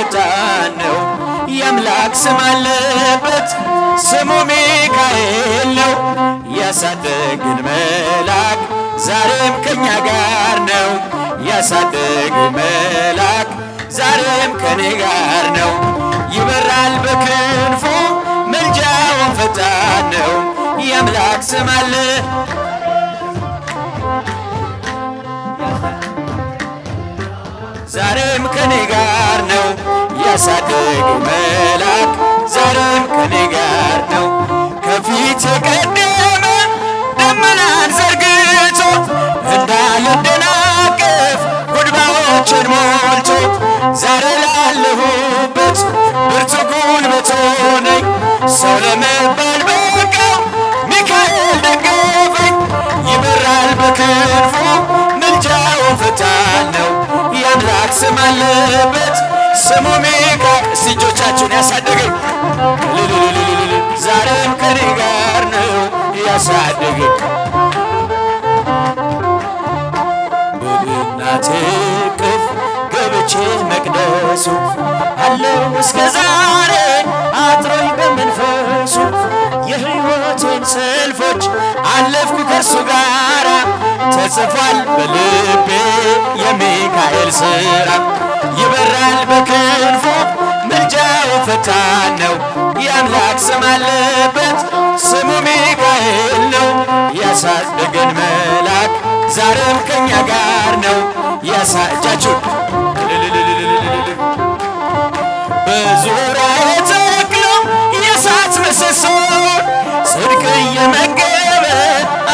ፈጣን ነው። የአምላክ ስም አለበት ስሙ ሚካኤል ነው። ያሳደገን መልአክ ዛሬም ከኛ ጋር ነው። ያሳደገን መልአክ ዛሬም ከኔ ጋር ነው። ይበራል በክንፉ ምልጃውን ፈጣን ነው። የአምላክ ስም አለ ዛሬም ከኔ ጋር ነው። ያሳደገኝ መልአክ ዛሬም ከኔ ጋር ነው። ከፊት የቀደመ ደመናን ዘርግቶ እንዳልደናቀፍ ጉድባዎችን ሞልቶ ዛሬ ላለሁበት ብርቱ ጉልበት ሆነኝ። ሰው ለመባል በቃው ሚካኤል ደገፈኝ። ይበራል በክንፉ ምልጃውን ፈጣን ነው። የአምላክ ስም አለበት ስሙ ሚካኤል። እስቲ እጆቻችሁን ያሳደገኝ ዛሬም ከኔ ጋር ነው። ያሳደገኝ በእናቴ ቅፍ ገብቼ መቅደሱ አለው እስከ ዛሬ አጥሮኝ በመንፈሱ። የሕይወቴን ሰልፎች አለፍኩ ከእርሱ ጋራ ተጽፏል በልቤ የሚካኤል ሥራ። ይበራል በክንፉ ምልጃው ፈጣን ነው። የአምላክ ስም አለበት ስሙ ሚካኤል ነው። ያሳደገን መልአክ ዛሬም ከኛ ጋር ነው። እጃችሁ በዙሪያዬ ተክሎ የእሳት ምሰሶ ጽድቅ እየመገበ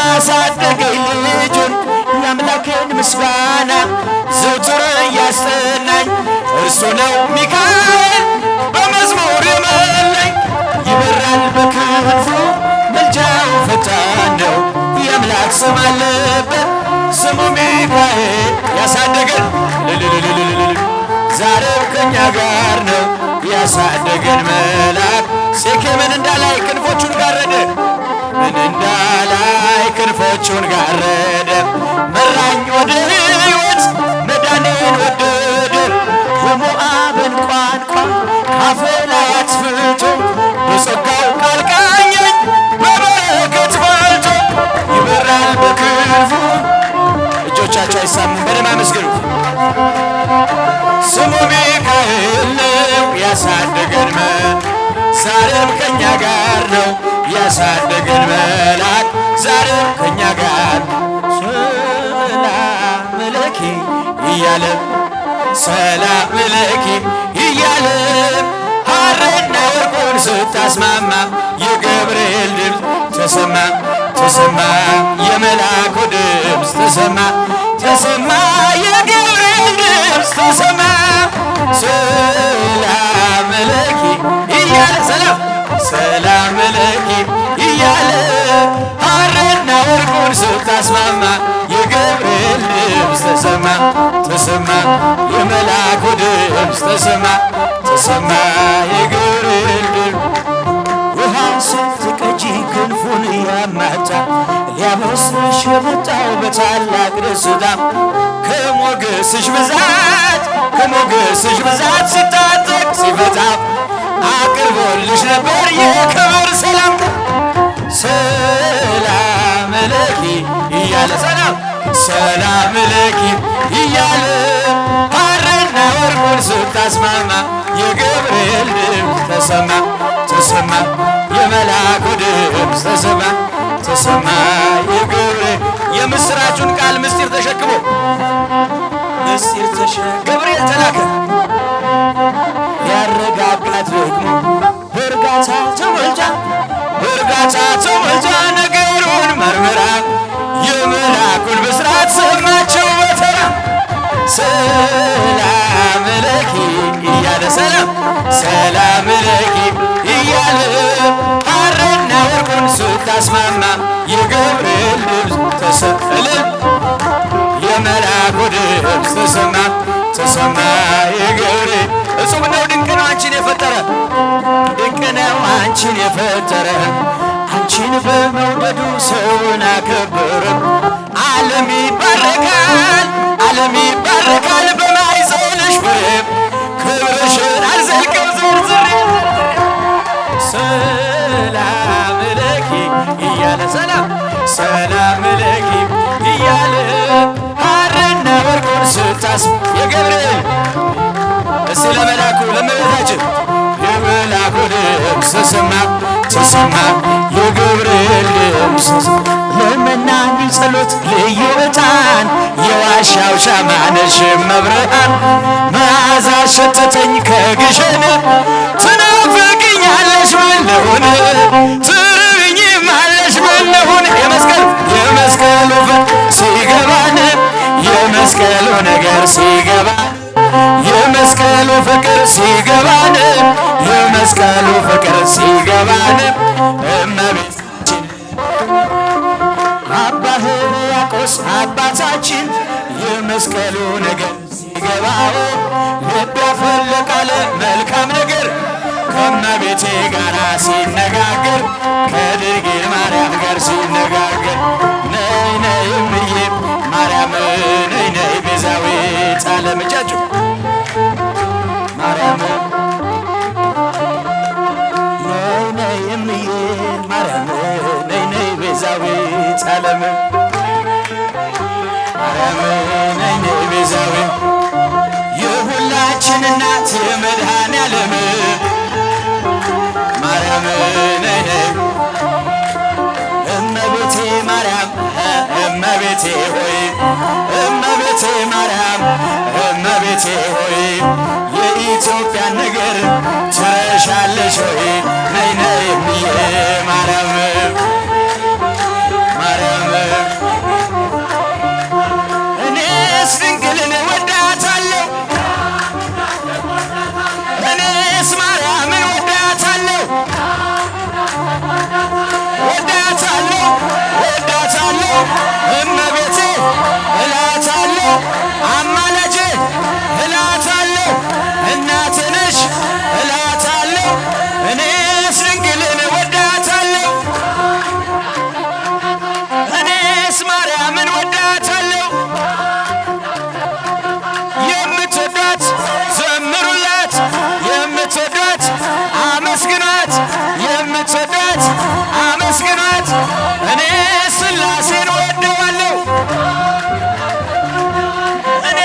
አሳደገኝ ልጁን። የአምላክን ምስጋና ዘውትር እያስጠናኝ እርሱ ነው ሚካኤል በመዝሙር የመለኝ። ይበራል በክንፉ ምልጃው ፈጣን ነው። የአምላክ ስም አለበት ስሙ ሚካኤል። ያሳደገን ዛሬም ከኛ ጋር ነው። ያሳደገን መልአክ ሴኬምን እንዳላይ ክንፎቹን ጋረደ። ምን እንዳላይ ክንፎቹን ጋረደ። መራኝ ወደ ሕይወት መዳኔን ወደደ። የሞዓብን ቋንቋ ካፌ ላይ አጥፍቶ በጸጋው ቃል ቃኘኝ በበረከት ባልቶ። ይበራል በክንፉ እጆቻቸው አይሳሙም በደም አመስግኑት። ስሙ ሚካኤል ነው። ያሳደገን ዛሬም ከኛ ጋር ነው። ያሳደገን መልአክ ዛሬም ከኛ ጋር። ሰላም ለኪ እያለ ሰላም ለኪ እያለ ሐርና ወርቁን ስታስማማ የገብርኤል ድምፅ ተሰማ ተሰማ። የመልአኩ ድምፅ ተሰማ ተሰማ። የገብርኤል ድምፅ ተሰማ። ሰላም ለኪ እያለ ሰላም ለኪ እያለ ሐርና ወርቁን ስታስማማ የገብርኤል ድምፅ ተሰማ ተሰማ። የመልአኩ ድምፅ ተሰማ ተሰማ። የገብርኤል ድምፅ ውሃን ስትቀጂ ክንፉን ያማታ ሊያበስርሽ የመጣው በታላቅ ደስታ። ከሞገስሽ ብዛት ሲታጠቅ ሲፈታ አቅርቦልሽ ነበር የክብር ሰላምታ። ሰላም ለኪ እያለ ሰላም ለኪ እያለ ሐርና ወርቁን ስታስማማ የገብርኤል ድምፅ ተሰማ ተሰማ። የመልአኩ ድምፅ ተሰማ ተሰማ። የገብርኤል የምስራቹን ቃል ምስጢር ተሸክሞ ገብርኤል ተላከ። ያረጋጋት ደግሞ በእርጋታ ተወልዳ ነገሩን መርምራ የመልአኩን ብስራት ሰማቸው በተራ። ሰላም ለኪ እያለ ሰላም ለኪ እያለ ሐርና ወርቁን ስታስማማ የገብርኤል ድምፅ ተሰማ የመልአኩ ድምፅ ተሰማ ተሰማ። የገብርኤል እጹብ ነው ድንቅ ነው አንቺን የፈጠረ ድንቅ ነው አንቺን የፈጠረ። አንቺን በመውደዱ ሰውን አከበረ። ዓለም ይባረካል በማኅፀንሽ ፍሬ ክብርሽን እያለ ሰላም ሰላም ለኪ እያለ ሐርና ወርቁን ስታስ የገብርኤል እስቲ ለመላኩ ለመቤታችን የመላኩ ድምፅ ተሰማ የገብርኤል ድምፅ ለመናኝ ጸሎት ልዩ ዕጣን የዋሻው ሻማ ነሽ መብርሃን መዓዛ ሸተተኝ ከግሸን ትናፍቅኛለሽ መለሁን ትርብኝማለሽ መለሁን የመስቀሉ ሲገባን የመስቀሉ ነገር ሲገባን የመስቀሉ ፍቅር ሲገባን የመስቀሉ ፍቅር ሲገባን እመቤታችን አባ ሕርያቆስ አባታችን የመስቀሉ ነገር ሲገባው ልብ ያፈለቃለ መልካም ነገር ከእመቤቴ ጋር ሲነጋገር ከድንግል ማርያም ጋር ሲነጋገር ነይ ነይ እምዬ ማርያም ነይ ነይ ቤዛዊተ ዓለም እጃችሁ ማርያም ነይ ነይ እምዬ ማርያም ነይ ነይ ቤዛዊተ ዓለም ማርያም ነይ ነይ ቤዛዊ የሁላችን እናት የመድኃኔዓለም ማርያም ነይ ነይ እመቤቴ ማርያም እመቤቴ ሆይ እመቤቴ ማርያም እመቤቴ ሆይ የኢትዮጵያን ነገር ትረሻለሽ ሆይ ነይ ነይ እምዬ ማርያም ማርያም እኔስ ድንግልን ወዳታለሁ እኔስ ማርያምን ወዳታለሁ ወዳታለሁ ወዳታለሁ እመቤቴ እላታለሁ አማላጄ እላታለሁ እናቴ ነሽ እላታለሁ እኔስ ድንግልን ወዳታለሁ እኔስ ማርያምን ወዳታለሁ የምትወዷት ዘምሩላት የምትወዷት አመስግኗት የምትወዷት አመስግኗት እኔ ሥላሴን ወደዋለሁ እኔ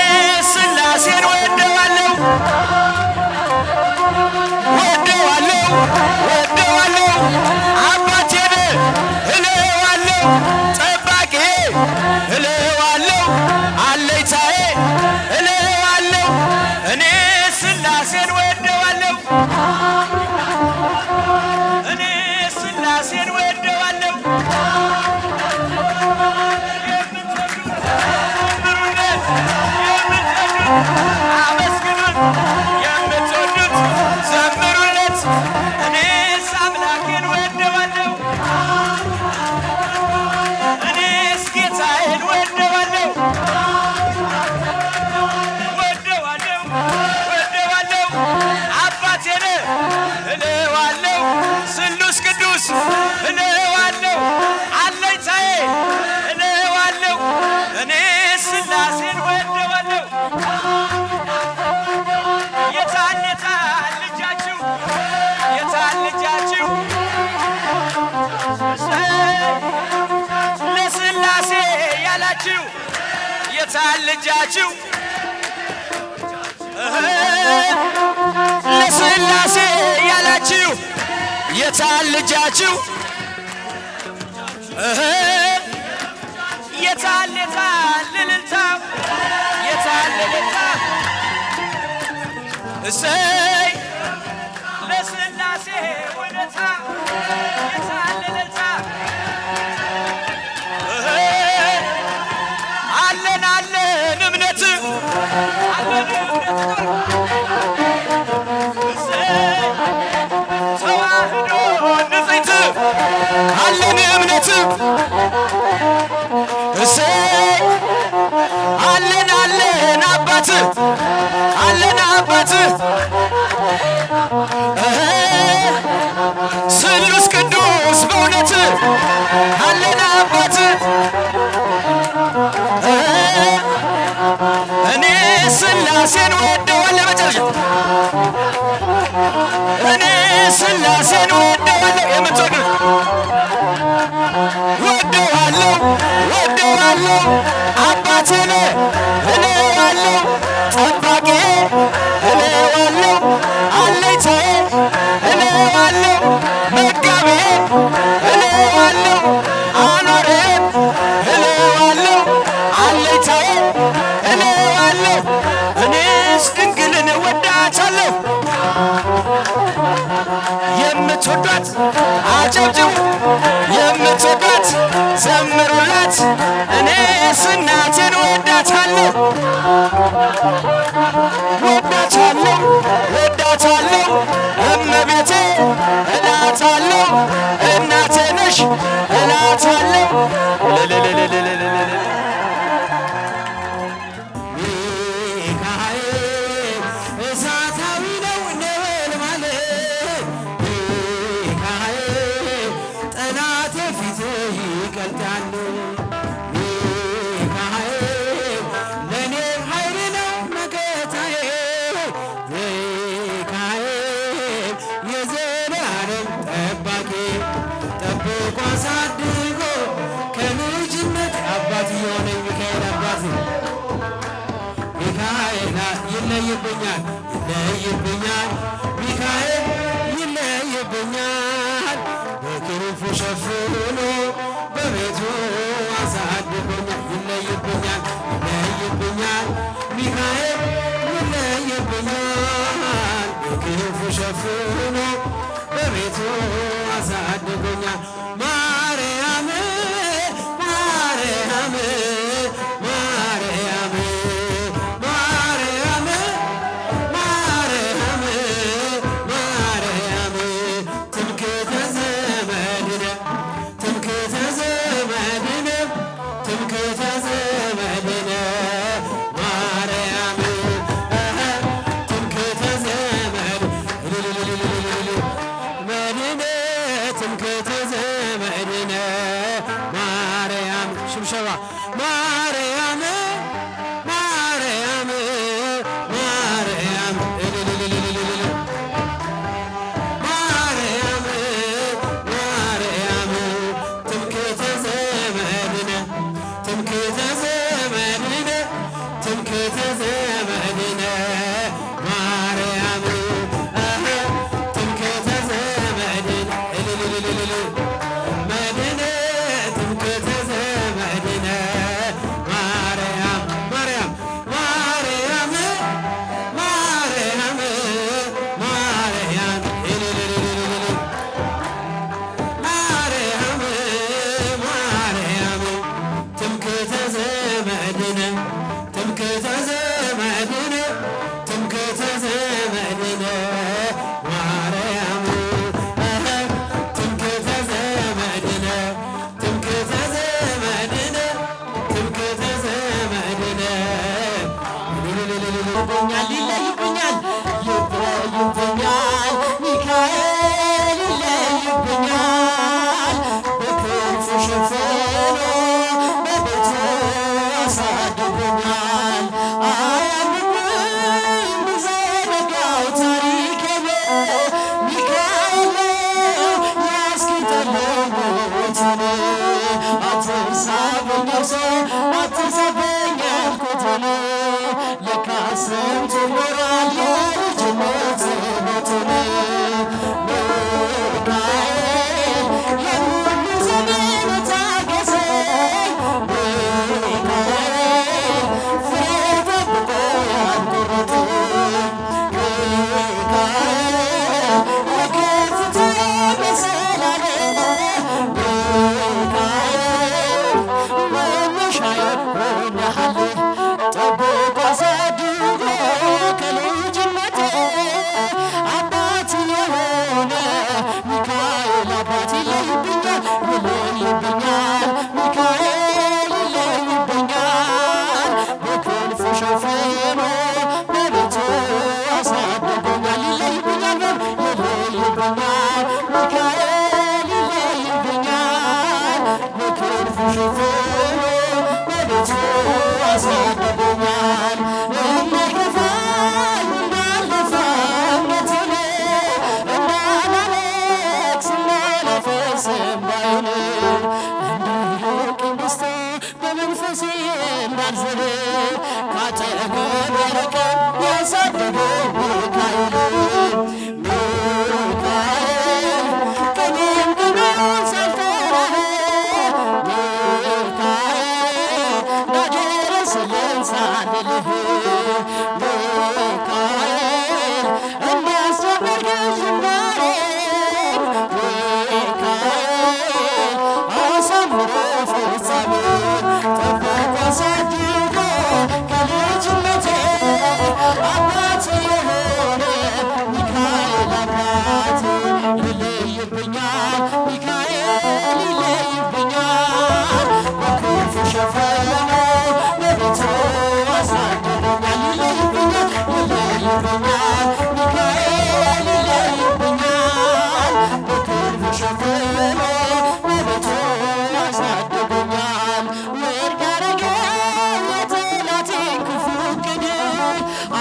ሥላሴን ወደዋለሁ ወደዋለሁ ወደዋለሁ አባቴን እለዋለሁ ጠባቂዬ እለዋለሁ አለኝታዬ እለዋለሁ እኔ ሥላሴን ወደዋለሁ እኔ ሥላሴን ወደዋለሁ አመስግኑት የምትወዱት ዘምሩለት እኔስ አምላኬን ወደዋለሁ እኔስ ጌታዬን ወደዋለሁ ወደዋለሁ ወደዋለሁ አባቴን እለዋለሁ ስሉስ ቅዱስ እለዋለሁ አለኝታዬ እለዋለሁ እኔስ ሥላሴን ወደዋለሁ የታል የታል ልጃችሁ የታል ልጃችሁ ለሥላሴ ያላችሁ የታል ልጃችሁ ለሥላሴ ያላችሁ የታል ልጃችሁ የታል የታል እልልታ የታል እልልታ እሰይ ለሥላሴ ውለታ የታል እልልታ አለን አለን እምነት አለን እምነት እሰይ ተዋህዶ ንጽሕት አለን እምነት እሰይ አለን አለን አባት አለን አባት ስሉስ ቅዱስ በእውነት አለን አባት እኔ ሥላሴን ወደዋለሁ መጨረሻ እኔ ሥላሴን ወደዋለሁ የምትወዱት የምትወዷት አጨብጭቡ፣ የምትወዷት ዘምሩላት። እኔስ እናቴን ወዳታለሁ ወዳታለሁ ወዳታለሁ እመቤቴ እላታለሁ እናቴ ነሽ እላታለሁ። ይለይብኛል ይለይብኛል ሚካኤል ይለይብኛል በክንፉ ሸፍኖ በቤቱ አሳድጎኛል። ይለይብኛል ይለይብኛል ሚካኤል ይለይብኛል በክንፉ ሸፍኖ በቤቱ አሳድጎኛል። ማርያም ማርያም ማርያም ማርያም ማርያም ማርያም ማርያም ትምክህተ ዘመድነ ትምክህተ ዘመድነ ትምክህተ ዘመድነ ማርያም ትምክህተ ዘመድነ መድነ ትምክህተ ዘመድነ ማርያም ማርያም ማርያም ማርያም ማርያም ማርያም ማርያም ትምክህተ ዘመድነ ትምክህተ ዘመድነ ትምክህተ ዘመድነ ማርያም ትምክህተ ዘመድነ ትምክህተ ዘመድነ ትምክህተ ዘመድነ ይለይብኛል ይለይብኛል ይለይብኛል ሚካኤል ይለይብኛል በክንፉ ሸፍኖ በቤቱ አሳድጎኛል። አያምርብኝ ብዘነጋው ታሪኬን ሚካኤል ያስጌጠልኝ ሞቴን አትርሳብኝ ነፍሴ አትርሳብኝ ያልኩትን ለካስ ሰምቶ ይኖራል የልጅነት ሞትን ሚካኤል የሁሉ ዘመን ታገሰኝ ሚካኤል ፍሬ ጠብቆ ያልቆረጠኝ ሚካኤል የከፍታዬ መሰላል ሚካኤል መነሻዬ ሆነሃል ጠብቆ አሳድጎ ከልጅነቴ አባት የሆነ ሚካኤል አባት ይለይብኛል ይለይብኛል ሚካኤል ይለይብኛል በክንፉ ሸፍኖ በቤቱ አሳድጎኛል። ይለይብኛል ይለይብኛል ሚካኤል ይለይብኛል በክንፉ ሸፍኖ በቤቱ አሳድጎኛል። እንዳልከፋኝ እንዳልደፋ እምነቴን እንዳላለቅስ እንዳላፈስ እንባዬን እንዳይርቀኝ ደስታ በመንፈሴ እንዳልዝል ካጠገቤ ርቀህ ያሳደገኝ ሚካኤል ሚካኤል ቀኔን ቀኑን ሳልጠራህ ሚካኤል ናደረስልኝ ሳልልህ ሚካኤል እንዳስጀመርከኝ ዝማሬ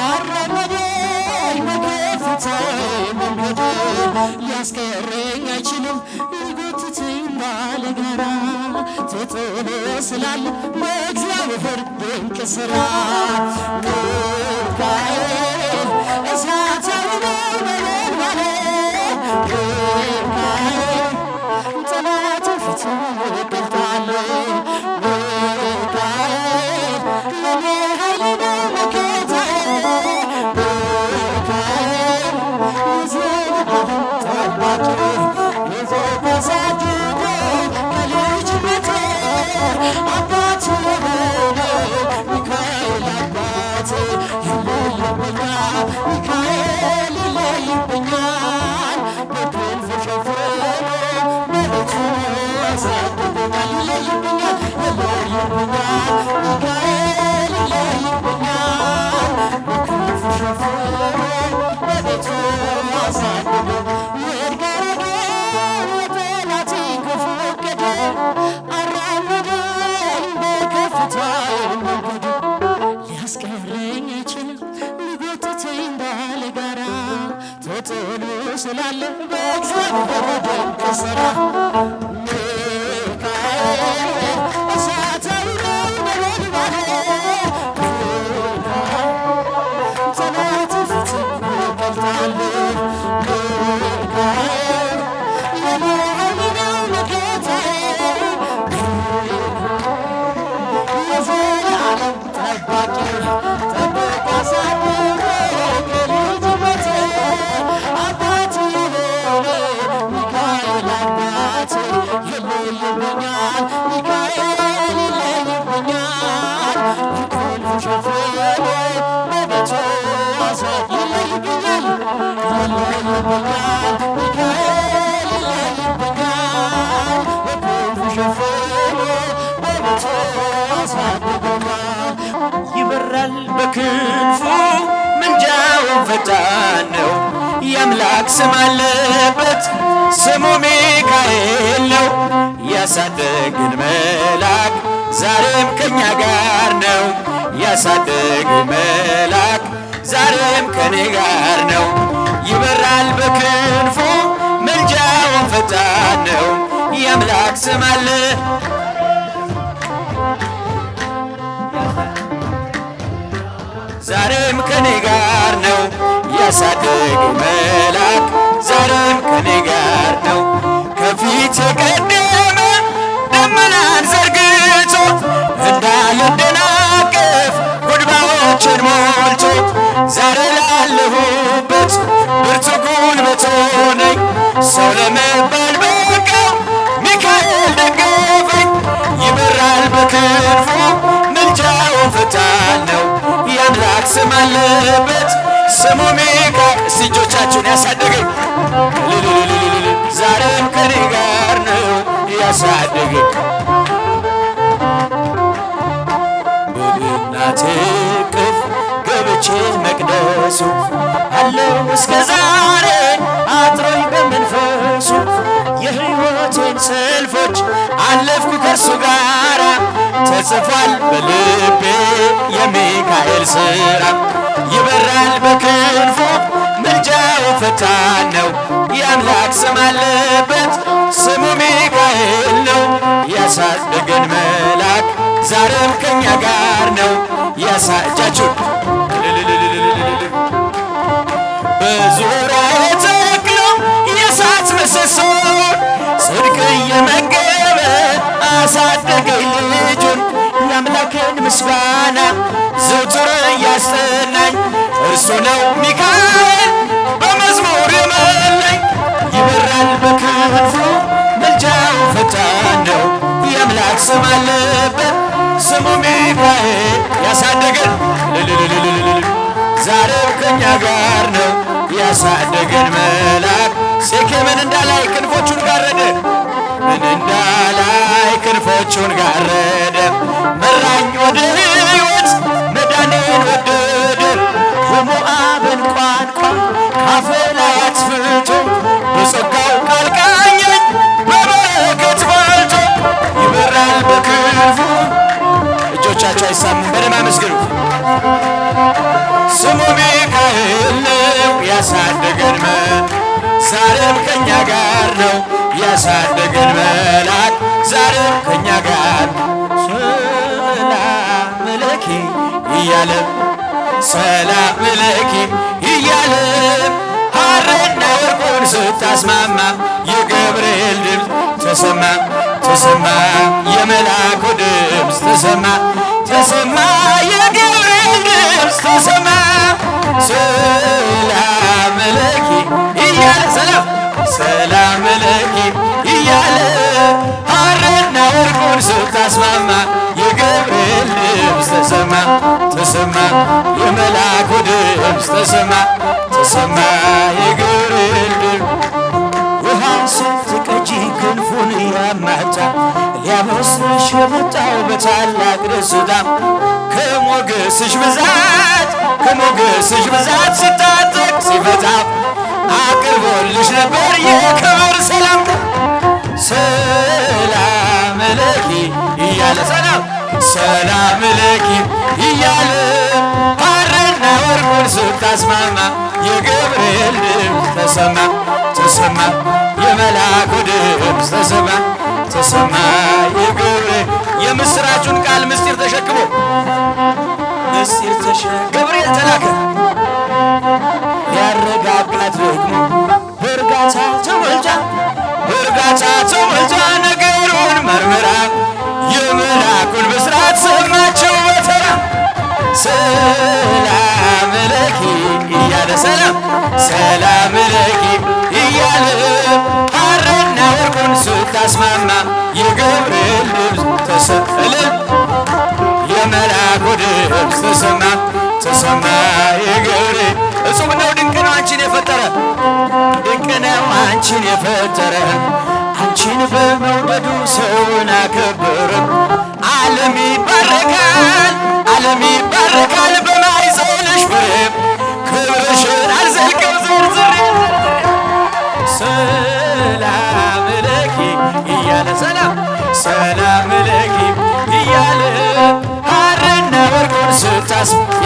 አራመደኝ በከፍታዬ መንገድ ሊያስቀረኝ አይችልም ሊጎትተኝ ባለጋራ ተጥሎ ስላለ በእግዚአብሔር ድንቅ ሥራ ሚካኤል እሳታዊ ነበልባሌ ሚካኤል ጠላት ፊት እገልጣለሁ ሚካኤል ለኔ ኃይል ነው መከታዬ ሚካኤል የዘላለም ጠባቂ የዘበዛጅቶ ከልጅነቴ አባት የሆነ ሚካኤል አባቴ ይለይብኛል ሚካኤል ይለይብኛል በክንፉ ሸፍኖ በቤቱ ያሳድገኛል ይለይብኛል ይለይብኛል ሚካኤል ይለይብኛል በክንፉ ሸፍኖ በቤቱ ያሳድገኛል ወድቀረገ የጠላቴን ክፉ እቅድ አራመደኝ በከፍታዬ መንገድ ሊያስቀረኝ አይችልም ሊጎትተኝ ባለጋራ ተጥሎ ስላለ በእግዚአብሔር ድንቅ ሥራ ሚካኤል እሳታዊ ነበልባሌ ጠላት ፊት እገልጣለሁ ሚካኤል የኔ ኃይል ነው መከታዬ የዘላለም ጠባቂ ጠብቆ አሳድሮ ከልጅነቴ አባት የሆነ ሚካኤል አባቴ ይለይብኛል ሚካኤል ይለይብኛል በክንፉ ሸፍኖ በቤቱ ይለይብኛል ይለይብኛል ሚካኤል ይለይብኛል በክንፉ ሸፍኖ በቤቱ ያሳድገኛል ይበራል በክንፉ ምልጃውን ፈጣን ነው። የአምላክ ስም አለበት ስሙ ሚካኤል ነው። ያሳደገን መልአክ ዛሬም ከኛ ጋር ነው። ያሳደገን መልአክ ዛሬም ከኔ ጋር ነው። ይበራል በክንፉ ምልጃውን ፈጣን ነው። የአምላክ ስም አለ ዛሬም ከኔ ጋር ነው። ያሳደገኝ መልአክ ዛሬም ከኔ ጋር ነው። ከፊት የቀደመ ደመናን ዘርግቶ እንዳልደናቀፍ ጉድባዎችን ሞልቶ ዛሬ ላለሁበት ብርቱ ጉልበት ሆነኝ። ሰው ለመባል በቃው ሚካኤል ደገፈኝ። ይበራል በክንፉ ምልጃውን ፈጣን ነው። የአምላክ ስም አለበት ስሙ ሚካኤል። እስቲ እጆቻችሁን ያሳደገኝ ዛሬም ከኔ ጋር ነው ያሳደገኝ። በእናቴ እቅፍ ገብቼ መቅደሱ አለው እስከ ዛሬ አጥሮኝ በመንፈሱ የሕይወቴን ሰልፎች አለፍኩ ከእርሱ ጋራ ተጽፏል በልቤ የሚካኤል ሥራ። ይበራል በክንፉ ምልጃው ፈጣን ነው። የአምላክ ስም አለበት ስሙ ሚካኤል ነው። ያሳደገን መልአክ ዛሬም ከኛ ጋር ነው። እጃችሁ በዙሪያዬ ተክሎ የእሳት ምሰሶ ጽድቅ እየመገበ አሳደገኝ ልጁን። የአምላክን ምስጋና ዘውትር እያስጠናኝ እርሱ ነው ሚካኤል በመዝሙር የመለኝ። ይበራል በክንፉ ምልጃው ፈጣን ነው። የአምላክ ስም አለበት ስሙ ሚካኤል። ያሳደገን ዛሬው ከኛ ጋር ነው። ያሳደገን መልአክ ሴኬምን እንዳላይ ክንፎቹን ጋረደ። ምን እንዳላይ ክንፎቹን ጋረደ። መራኝ ወደ ሕይወት መዳኔን ወደደ። የሞዓብን ቋንቋ ካፌ ላይ አጥፍቶ በጸጋው ቃል ቃኘኝ በበረከት ባልቶ። ይበራል በክንፉ እጆቻቸው አይሳሙም በደም አመስግኑ። ስሙ ሚካኤል ነው ያሳደገን ዛሬም ከኛ ጋር ነው ያሳደገን መልአክ ዛሬም ከኛ ጋር ሰላም ለኪ እያለ ሰላም ለኪ እያለ ሐርና ወርቁን ስታስማማ የገብርኤል ድምፅ ተሰማ ተሰማ የመልአኩ ድምፅ ተሰማ ተሰማ የገብርኤል ድምፅ ተሰማ ሰላም ለኪ እያለ ሰላም ሰላም ለኪ እያለ ሐርና ወርቁን ስታስማማ የገብርኤል ድምፅ ተሰማ ተሰማ የመልአኩ ድምፅ ተሰማ ተሰማ የገብርኤል ድምፅ ውሃን ስትቀጂ ክንፉን ያማታ ሊያበስርሽ የመጣው በታላቅ ደስታ ከሞገስሽ ብዛት ሲታጠቅ ሲፈታ አቅርቦልሽ ነበር የክብር ሰላምታ ሰላም ለኪ እያለ ሰላም ሰላም ለኪ እያለ ሐርና ወርቁን ስታስማማ የገብርኤል ድምፅ ተሰማ ተሰማ የመልአኩ ድምፅ ተሰማ ተሰማ የገብርኤል የምስራቹን ቃል ምስጢር ተሸክሞ ገብርኤል ተላከ ያረጋጋት ደግሞ በእርጋታ ተሞልታ ነገሩን መርምራ የመልአኩን ብስራት ሰማቸው በተራ ሰላም ለኪ እያለ ሰላም ሰላም ለኪ እያለ ሐርና ወርቁን ስታስማማ የገብርኤል ድምፅ ተሰማ የመልአኩ ድምፅ ተሰማ ተሰማ የገብርኤል እጹብ ነው ድንቅ ነው አንቺን የፈጠረ ድንቅ ነው አንቺን የፈጠረ አንቺን በመውደዱ ሰውን አከበረ ዓለም ይባረካል በማኅፀንሽ ፍሬ ክብርሽን አልዘልቅም ዝርዝሬ ሰላም ለኪ እያለ ሰላም ሰላም ለኪ እያለ ሐርና ወርቁን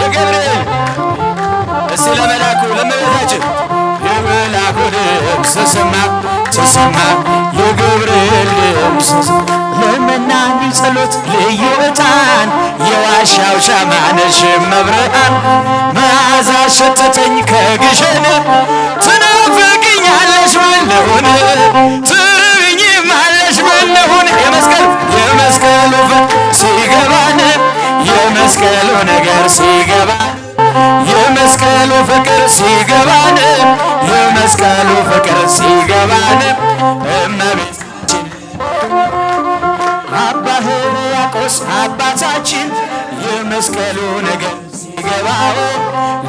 የገብርኤል እስቲ ለመልአኩ ለእመቤታችን የመልአኩ ድምፅ ተሰማ ተሰማ የገብርኤል ድምፅ ለመናኝ ጸሎት ልዩ ዕጣን የዋሻው ሻማ ነሽ መብርሃን መዓዛ ሸተተኝ ከግሸን ትናፍቅኛለሽ ምን ልሁን ትርብኝማለሽ ምን ልሁን የመስቀሉ ሲገባን የመስቀሉ ነገር ሲገባን የመስቀሉ ፍቅር ሲገባን የመስቀሉ ፍቅር ሲገባን እመቤታችን አባ ሕርያቆስ አባታችን የመስቀሉ ነገር ሲገባው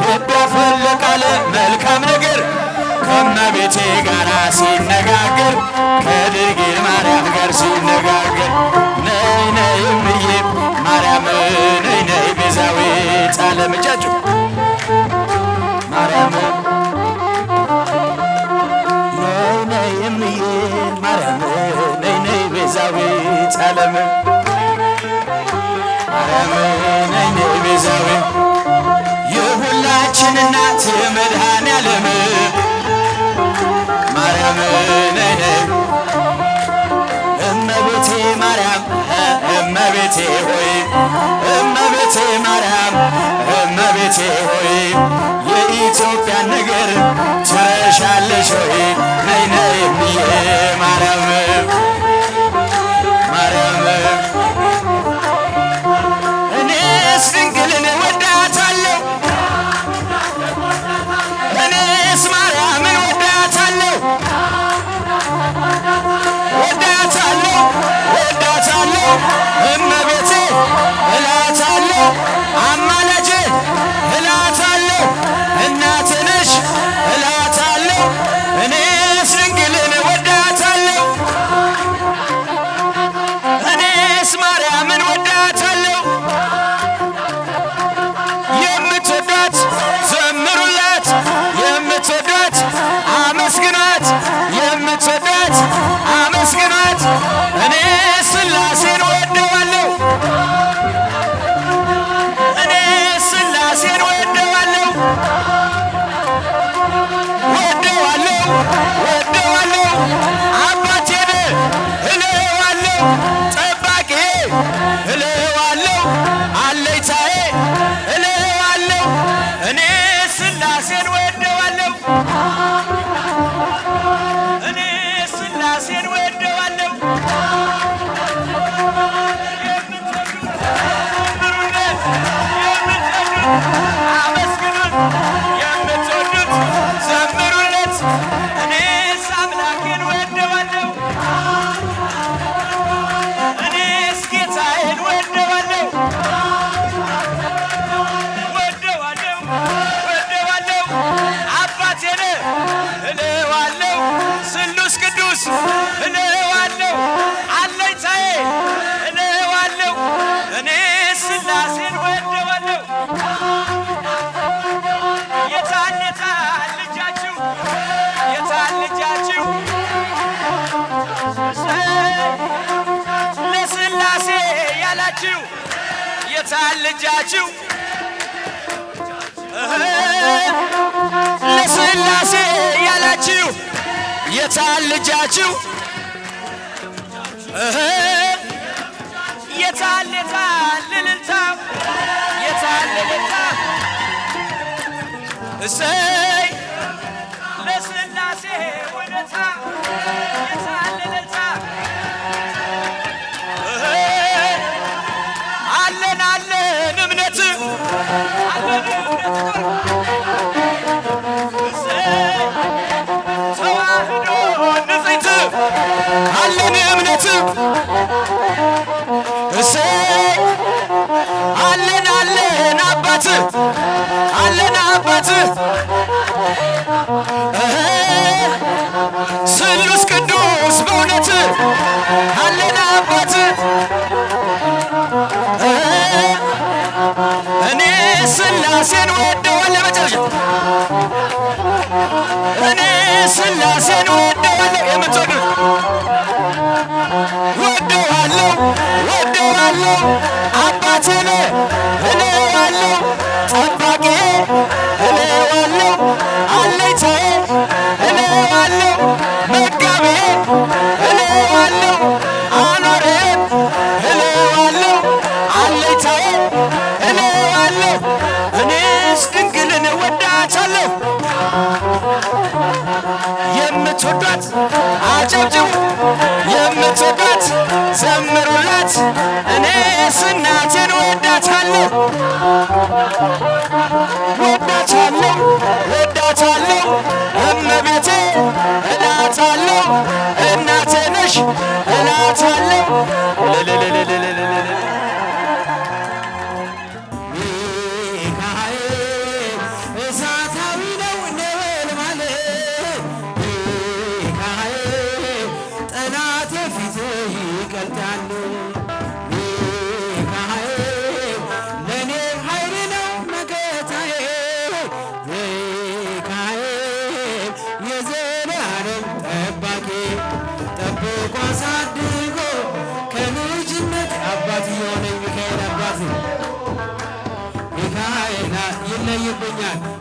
ልብ ያፈለቃለ መልካም ነገር ከእመቤቴ ጋር ሲነጋገር ከድንግል ማርያም ጋር ሲነጋገር ነይ ነይ እምዬ ማርያም ነይ ነይ ቤዛዊተ ዓለም እጃችሁ ማርያም ነይ ነይ እምዬ ማርያም ነይ ነይ ቤዛዊተ ዓለም ማርያም ነይ ነይ ቤዛዊተ የሁላችን እናት የመድኃኔዓለም ማርያም ነይ ነይ እመቤቴ ማርያም እመቤቴ ሆይ እመቤቴ ማርያም እመቤቴ ሆይ የኢትዮጵያን ነገር ትረሻለሽ ሆይ ነይ ነይ እምዬ ማርያም ማርያም እኔስ ድንግልን ወዳታለሁ እኔስ ማርያምን ወዳታለሁ ወዳታለሁ እመቤቴ እላታለሁ አማላጄ እላታለሁ ልጃችሁ ለሥላሴ ያላችሁ የታል ልጃችሁ የታል እልልታው የታል እልልታ እሰይ ለሥላሴ ውለታ የታል እልልታ አለን እምነት ተዋህዶ ንጽሕት አለን እምነት እሰይ አለን አባት አለን አባት ስሉስ ቅዱስ በእውነት አለን አባት እኔ ሥላሴን ወደዋለሁ መጨረሻ እኔ ሥላሴን ወደዋለሁ የምትወዱት ወደዋለሁ አባቴን እለዋለሁ ጠባቂ እለዋለሁ አለኝታዬ እለዋለሁ መጋቤ እለዋለሁ አኖሬን እለዋለሁ አለኝታዬ እለዋለሁ እኔስ ድንግልን ወዳታለሁ የምትወዷት አጨብጭቡ የምትወዷት ዘምሩላት እኔስ እናቴን ወዳታለሁ እመቤቴ እላታለሁ እናቴ ነሽ እላታለሁ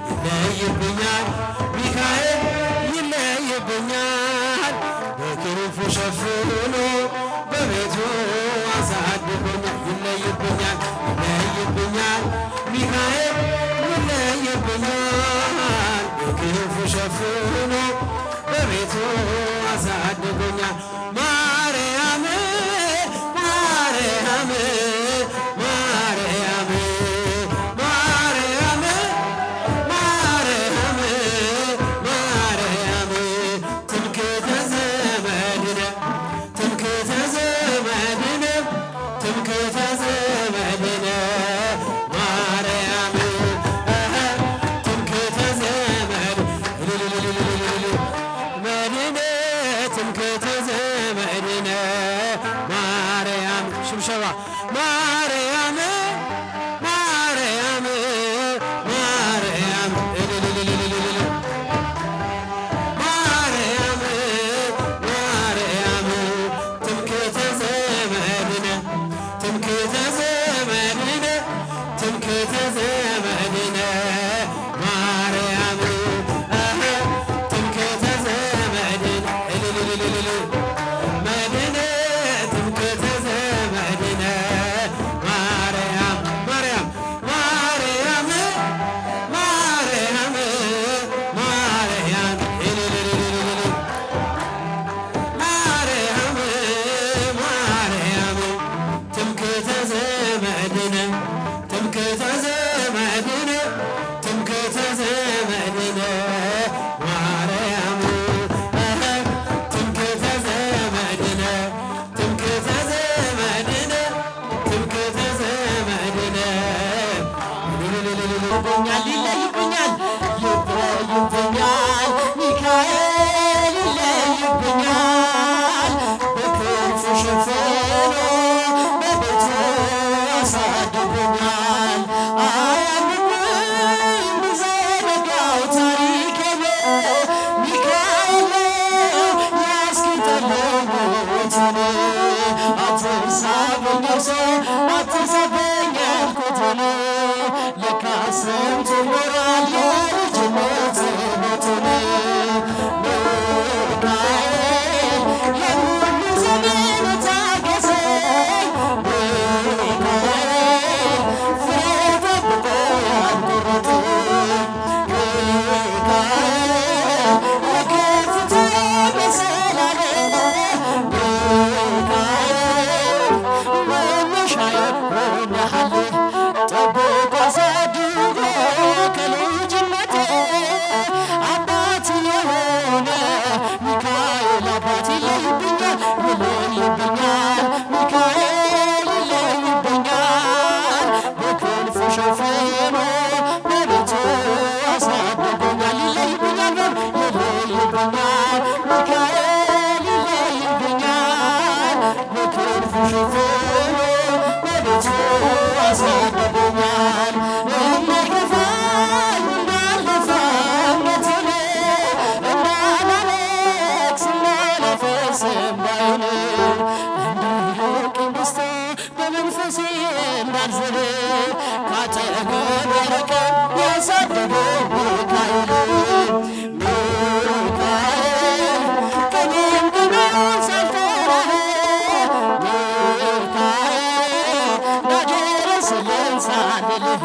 ይለይብኛል ሚካኤል ይለይብኛል በክንፉ ሸፍኖ በቤቱ አሳድጎኛል ይለይብኛል ሚካኤል ይለይብኛል በክንፉ ሸፍኖ በቤቱ አሳድጎኛል ማርያም አትርሳብኝ ስንቱ ይኖራል የልጅነት ሕይወቱን ሚካኤል የሁሉ ዘመን ታገሰኝ ሚካኤል ፍሬ ጠብቆ ያልቆረጠኝ ሚካኤል የከፍታዬ መሰላል ሚካኤል መነሻዬ ሆነሃል ጠብቆ አሳድጎ ከልጅነቴ አባት የሆነ ሚካኤል አባት ይለይብኛል ይለይብኛል ሚካኤል ይለይብኛል በክንፉ ሸፍኖ በቤቱ አሳድጎኛል ይለይብኛል ይለይብኛል ሚካኤል ይለይብኛል በክንፉ ሸፍኖ በቤቱ አሳድጎኛል እንዳልገፋኝ እንዳልደፋ እምነቴን እንዳላለቅስ እንዳላፈስ እንባዬን እንዳይርቀኝ ደስታ በመንፈሴ እንዳልዝል ካጠገቤ የራቀ ያሳደገኝ ሚካኤል ሚካኤል ቀኔን ቀኑን ሳልጠራህ ሚካኤል ናደረስልኝ ሳልልህ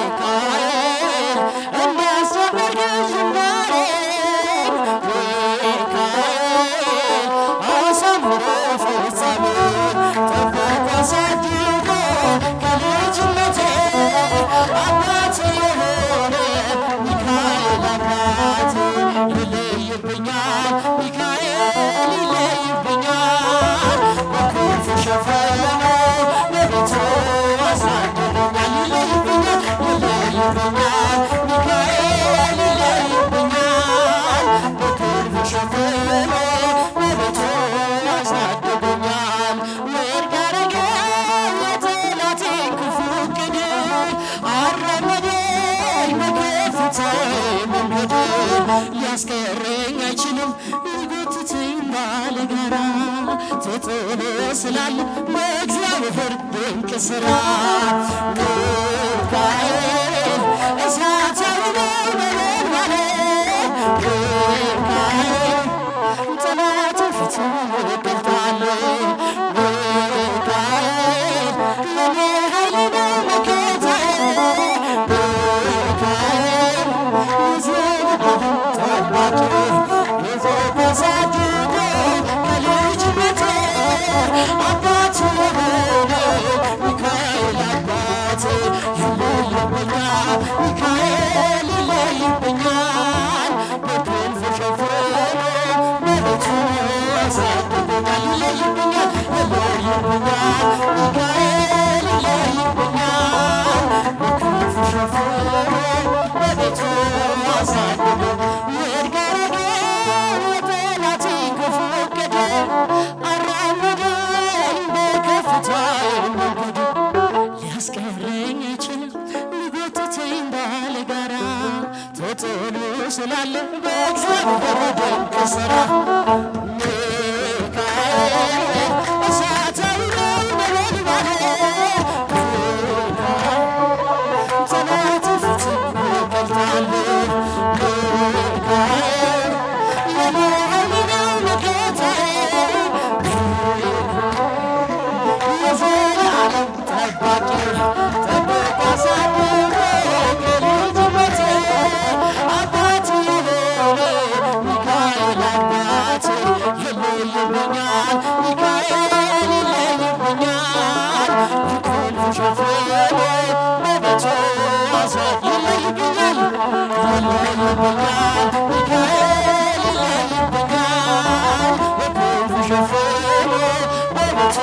ሚካኤል እንዳስጀመርከኝ ጅማሬን ሚካኤል አሳምሮ ፍጻሜን ጠብቆ አሳድጎ ከልጅነቴ አባት የሆነ ሚካኤል አባት ይለይብኛል ሚካኤል ይለይብኛል በክንፉ ሸፍኖ በቤቱ አሳድጎኛል ይለይብኛል ይለይብኛል ሚካኤል ይለይብኛል በክንፉ ሸፍኖ በቤቱ አሳድጎኛል ወድቅ አደረገኝ የጠላቴን ክፉ ዕቅድ አራመደኝ በከፍታዬ መንገድ ሊያስቀረኝ አይችልም ሊጎትተኝ ባለጋራ ተጥሎ ስላለ በእግዚአብሔር ድንቅ ሥራ ሚካኤል እሳታዊ ነበልባሌ ሚካኤል ጠላትን ፊት እገልጣለሁ ሚካኤል ለኔ ኃይሌ ነው መከታዬ ሚካኤል የዘላለም ጠባቂ የዘብ አሳድጎ ከልጅነቴ አባት የሆነ ሚካኤል አባት ይለይብኛል ሚካኤል ይለይብኛል በክንፉ ሸፍኖ በቤቱ አሳድጎኛል ይለይብኛል ይለይብኛል ሚካኤል ይለይብኛል በክንፉ ሸፍኖ በቤቱ አሳድጎኛል ወድቅ አደረገኝ የጠላቴን ክፉ ዕቅድ አራመደኝ በከፍታዬ መንገድ ሊያስቀረኝ አይችልም ሊጎትተኝ ባለጋራ ተጥሎ ስላለ በእግዚአብሔር ድንቅ ሥራ ሚካኤል እሳታዊ ነበልባሌ ጠላትን ፊት እገልጣለሁ ሚካኤል ለኔ ኃይሌ ነው መከታዬ የዘላለም ጠባቂ ጠብቆ አሳድጎ ከልጅነቴ አባት የሆነ ሚካኤል አባት ይለይብኛል ሚካኤል ይለይብኛል በክንፉ ሸፍኖ በቤቱ ይለይብኛል ይለይብኛል ሚካኤል ይለይብኛል በክንፉ ሸፍኖ በቤቱ